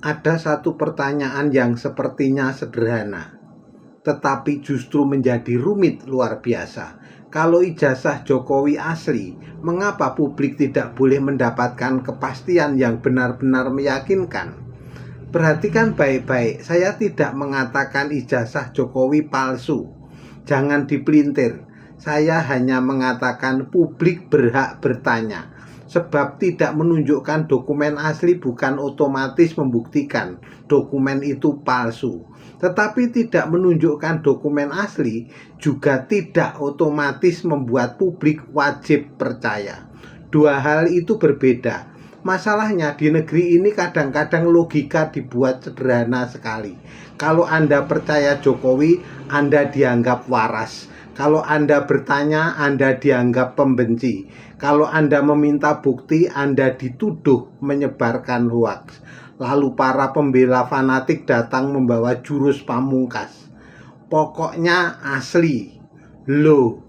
Ada satu pertanyaan yang sepertinya sederhana, tetapi justru menjadi rumit luar biasa. Kalau ijazah Jokowi asli, mengapa publik tidak boleh mendapatkan kepastian yang benar-benar meyakinkan? Perhatikan baik-baik, saya tidak mengatakan ijazah Jokowi palsu. Jangan dipelintir. Saya hanya mengatakan publik berhak bertanya. Sebab tidak menunjukkan dokumen asli bukan otomatis membuktikan dokumen itu palsu. Tetapi tidak menunjukkan dokumen asli juga tidak otomatis membuat publik wajib percaya. Dua hal itu berbeda. Masalahnya di negeri ini kadang-kadang logika dibuat sederhana sekali. Kalau Anda percaya Jokowi, Anda dianggap waras. Kalau Anda bertanya, Anda dianggap pembenci. Kalau Anda meminta bukti, Anda dituduh menyebarkan hoaks. Lalu para pembela fanatik datang membawa jurus pamungkas. Pokoknya asli. Loh,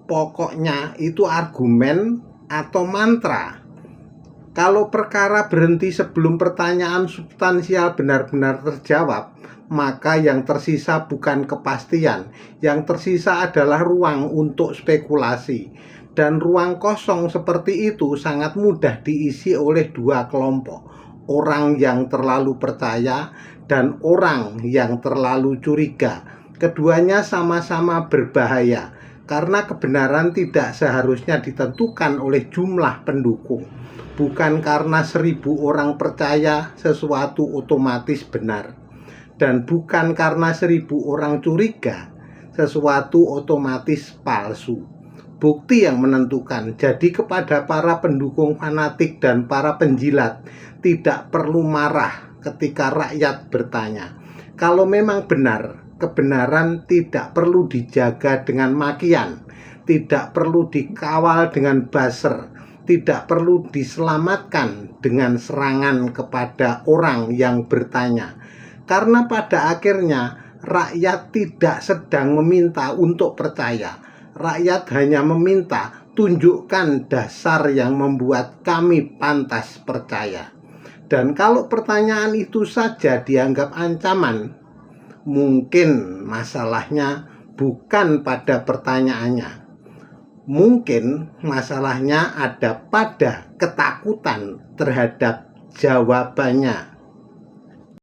pokoknya itu argumen atau mantra? Kalau perkara berhenti sebelum pertanyaan substansial benar-benar terjawab, maka yang tersisa bukan kepastian, yang tersisa adalah ruang untuk spekulasi. Dan ruang kosong seperti itu sangat mudah diisi oleh dua kelompok, orang yang terlalu percaya dan orang yang terlalu curiga. Keduanya sama-sama berbahaya, karena kebenaran tidak seharusnya ditentukan oleh jumlah pendukung. Bukan karena 1.000 orang percaya sesuatu otomatis benar. Dan bukan karena 1.000 orang curiga sesuatu otomatis palsu. Bukti yang menentukan. Jadi kepada para pendukung fanatik dan para penjilat, tidak perlu marah ketika rakyat bertanya. Kalau memang benar, kebenaran tidak perlu dijaga dengan makian, tidak perlu dikawal dengan buzzer, tidak perlu diselamatkan dengan serangan kepada orang yang bertanya. Karena pada akhirnya rakyat tidak sedang meminta untuk percaya. Rakyat hanya meminta tunjukkan dasar yang membuat kami pantas percaya. Dan kalau pertanyaan itu saja dianggap ancaman, mungkin masalahnya bukan pada pertanyaannya. Mungkin masalahnya ada pada ketakutan terhadap jawabannya.